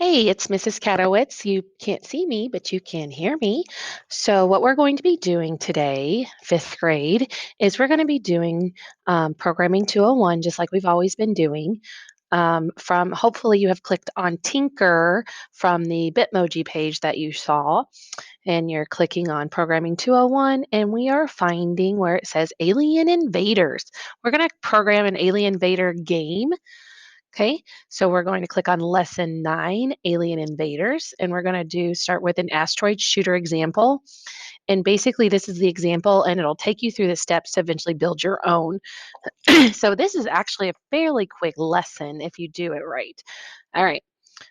Hey, it's Mrs. Katowitz. You can't see me, but you can hear me. So, what we're going to be doing today, fifth grade, is we're going to be doing Programming 201, just like we've always been doing. From hopefully, you have clicked on Tinker from the Bitmoji page that you saw, and you're clicking on Programming 201, and we are finding where it says Alien Invaders. We're going to program an Alien Invader game. Okay, so we're going to click on lesson 9, Alien Invaders, and we're going to start with an asteroid shooter example. And basically, this is the example, and it'll take you through the steps to eventually build your own. So this is actually a fairly quick lesson if you do it right. All right,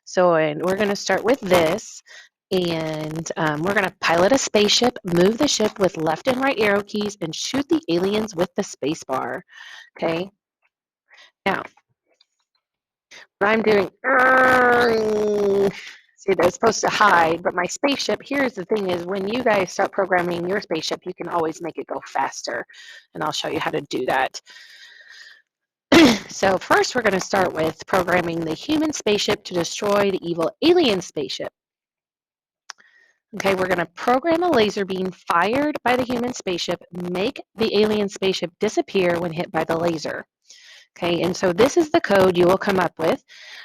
so and we're going to start with this. And we're going to pilot a spaceship, move the ship with left and right arrow keys, and shoot the aliens with the space bar. Okay, now what I'm doing, see, they're supposed to hide, but my spaceship, here's the thing is when you guys start programming your spaceship, you can always make it go faster. And I'll show you how to do that. So first we're going to start with programming the human spaceship to destroy the evil alien spaceship. Okay, we're going to program a laser beam fired by the human spaceship, make the alien spaceship disappear when hit by the laser. Okay, and so this is the code you will come up with.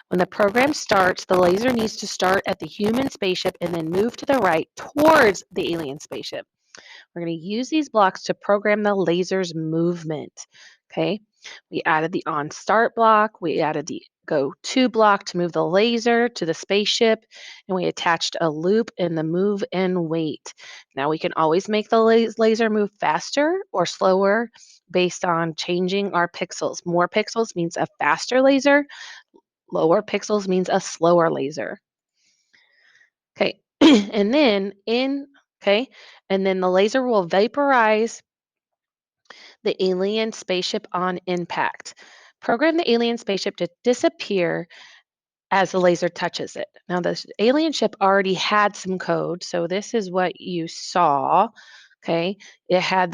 When the program starts, the laser needs to start at the human spaceship and then move to the right towards the alien spaceship. We're going to use these blocks to program the laser's movement. Okay, we added the on start block, we added the go to block to move the laser to the spaceship, and we attached a loop in the move and wait. Now we can always make the laser move faster or slower based on changing our pixels. More pixels means a faster laser, lower pixels means a slower laser. Okay, and then the laser will vaporize the alien spaceship on impact. Program the alien spaceship to disappear as the laser touches it. Now, the alien ship already had some code, so this is what you saw. Okay, it had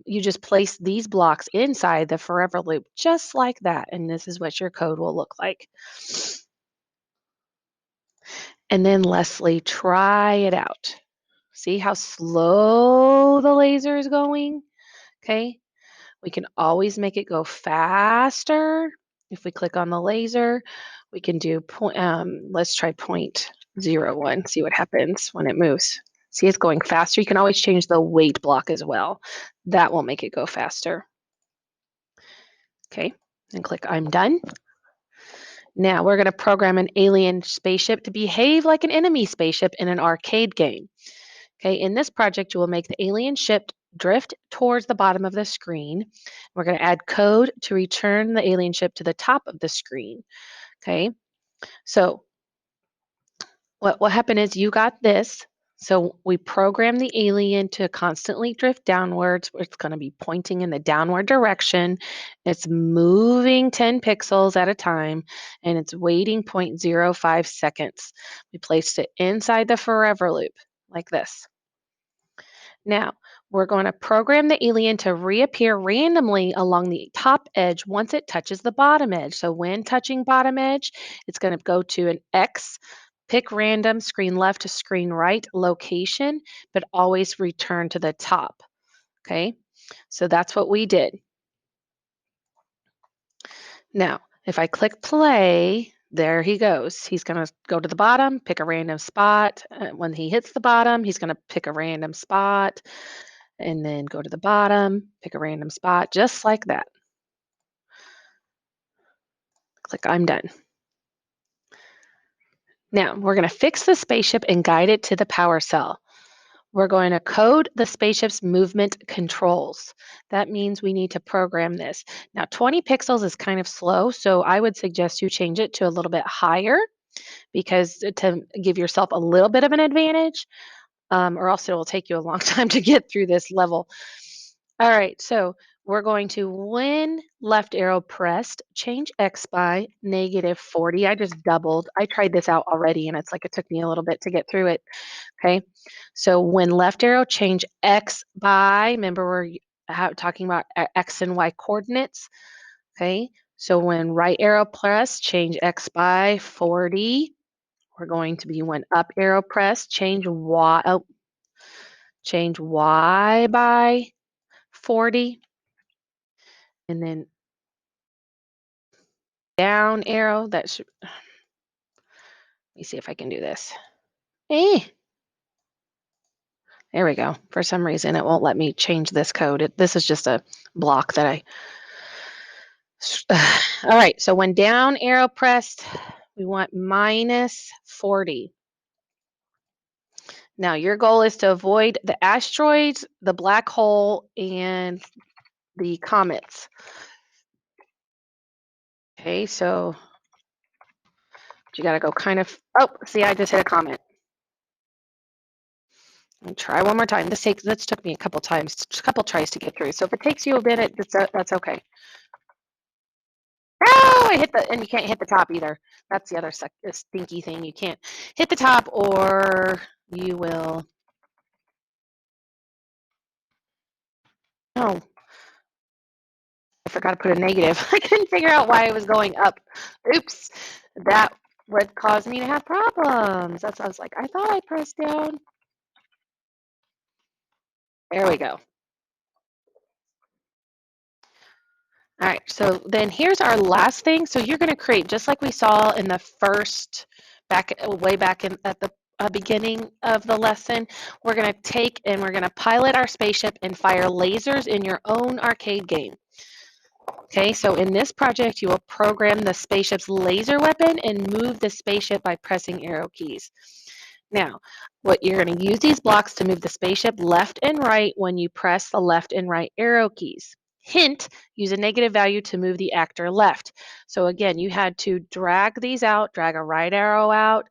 you just place these blocks inside the forever loop just like that, and this is what your code will look like. And then Leslie, try it out. See how slow the laser is going? Okay, we can always make it go faster. If we click on the laser, we can do let's try 0.01, see what happens when it moves. See, it's going faster. You can always change the wait block as well. That will make it go faster. Okay, and click I'm done. Now we're going to program an alien spaceship to behave like an enemy spaceship in an arcade game. Okay, in this project, you will make the alien ship drift towards the bottom of the screen. We're going to add code to return the alien ship to the top of the screen. Okay, so what happened is you got this. So we program the alien to constantly drift downwards. It's going to be pointing in the downward direction. It's moving 10 pixels at a time, and it's waiting 0.05 seconds. We placed it inside the forever loop like this. Now, we're going to program the alien to reappear randomly along the top edge once it touches the bottom edge. So when touching bottom edge, it's going to go to an X, pick random, screen left to screen right location, but always return to the top. Okay, so that's what we did. Now, if I click play, there he goes. He's going to go to the bottom, pick a random spot. When he hits the bottom, he's going to pick a random spot and then go to the bottom, pick a random spot, just like that. Click I'm done. Now, we're going to fix the spaceship and guide it to the power cell. We're going to code the spaceship's movement controls. That means we need to program this. Now, 20 pixels is kind of slow, so I would suggest you change it to a little bit higher because to give yourself a little bit of an advantage, or else it will take you a long time to get through this level. All right, so we're going to, when left arrow pressed, change X by -40. I just doubled. I tried this out already, and it's like it took me a little bit to get through it. Okay, so when left arrow, change X by, remember we're talking about X and Y coordinates. Okay, so when right arrow pressed, change X by 40. we're going to be when up arrow pressed, change Y by 40, and then down arrow, that should, let me see if I can do this. Eh, there we go. For some reason, it won't let me change this code. This is just a block that I, all right, so when down arrow pressed, we want minus 40. Now, your goal is to avoid the asteroids, the black hole, and the comets. Okay, so you got to go kind of, oh, see, I just hit a comet. And try one more time. This took me a couple times, a couple tries to get through. So if it takes you a minute, that's okay. Oh, I hit the, and you can't hit the top either. That's the other stinky thing. You can't hit the top or you will, oh, I forgot to put a negative. I couldn't figure out why it was going up. Oops, that would cause me to have problems. That's, I was like, I thought I pressed down. There we go. All right, so then here's our last thing. So you're going to create, just like we saw in the first, way back in at the beginning of the lesson, we're going to take and we're going to pilot our spaceship and fire lasers in your own arcade game. Okay, so in this project, you will program the spaceship's laser weapon and move the spaceship by pressing arrow keys. Now, what you're going to use these blocks to move the spaceship left and right when you press the left and right arrow keys. Hint, use a negative value to move the actor left. So again, you had to drag these out, drag a right arrow out,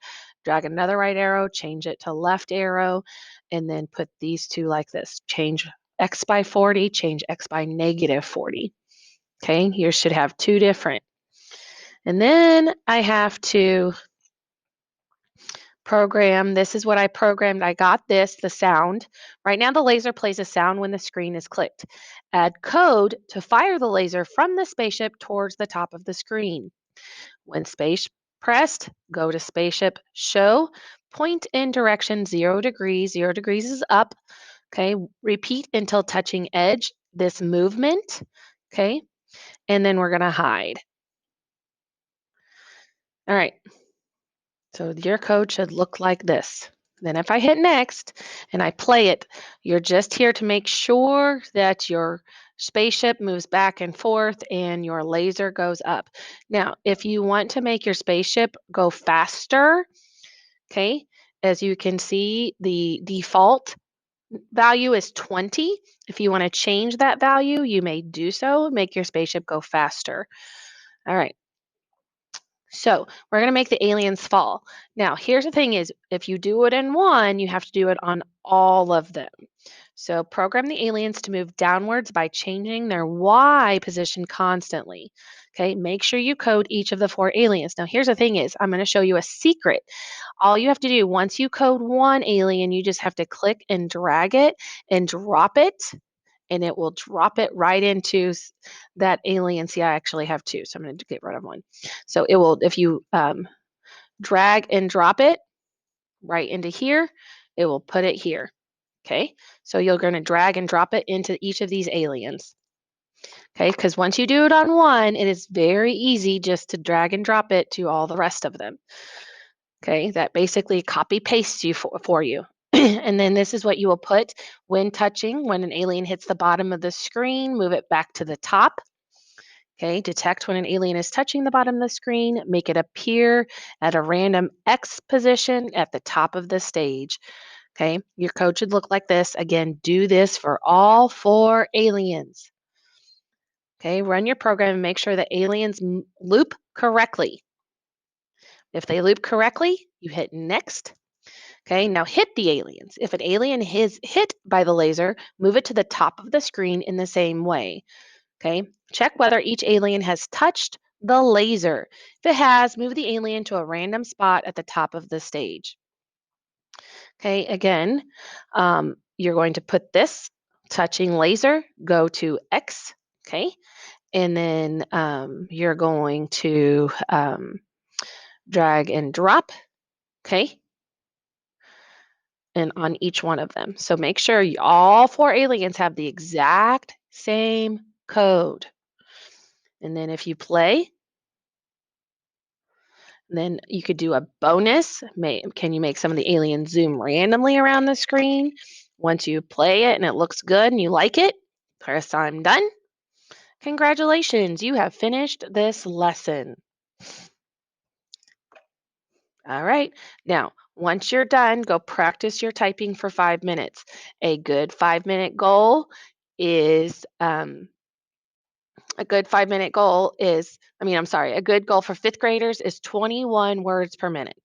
drag another right arrow, change it to left arrow, and then put these two like this. Change X by 40, change X by negative 40. Okay, you should have two different. And then I have to program, this is what I programmed. I got this, the sound. Right now the laser plays a sound when the screen is clicked. Add code to fire the laser from the spaceship towards the top of the screen. When space pressed, go to spaceship show, point in direction 0 degrees. 0 degrees is up. Okay, repeat until touching edge, this movement. Okay, and then we're going to hide. All right, so your code should look like this. Then if I hit next and I play it, you're just here to make sure that your spaceship moves back and forth and your laser goes up. Now, if you want to make your spaceship go faster, okay, as you can see, the default value is 20. If you want to change that value, you may do so, make your spaceship go faster. All right. So we're going to make the aliens fall. Now, here's the thing is, if you do it in one, you have to do it on all of them. So program the aliens to move downwards by changing their Y position constantly. Okay, make sure you code each of the 4 aliens. Now, here's the thing is, I'm going to show you a secret. All you have to do, once you code one alien, you just have to click and drag it and drop it, and it will drop it right into that alien. See, I actually have 2, so I'm going to get rid of one. So it will, if you drag and drop it right into here, it will put it here. Okay, so you're going to drag and drop it into each of these aliens. Okay, because once you do it on one, it is very easy just to drag and drop it to all the rest of them. Okay, that basically copy pastes you for you. And then this is what you will put when touching. When an alien hits the bottom of the screen, move it back to the top. Okay, detect when an alien is touching the bottom of the screen, make it appear at a random X position at the top of the stage. Okay, your code should look like this. Again, do this for all 4 aliens. Okay, run your program and make sure the aliens loop correctly. If they loop correctly, you hit next. Okay, now hit the aliens. If an alien is hit by the laser, move it to the top of the screen in the same way. Okay, check whether each alien has touched the laser. If it has, move the alien to a random spot at the top of the stage. Okay, again, you're going to put this touching laser, go to X, okay, and then you're going to drag and drop, Okay, and on each one of them. So make sure all 4 aliens have the exact same code. And then if you play, then you could do a bonus. Can you make some of the aliens zoom randomly around the screen? Once you play it and it looks good and you like it, press I'm done. Congratulations, you have finished this lesson. All right. Now, once you're done, go practice your typing for 5 minutes. A good 5 minute goal is a good 5 minute goal is, I mean, I'm sorry, a good goal for fifth graders is 21 words per minute.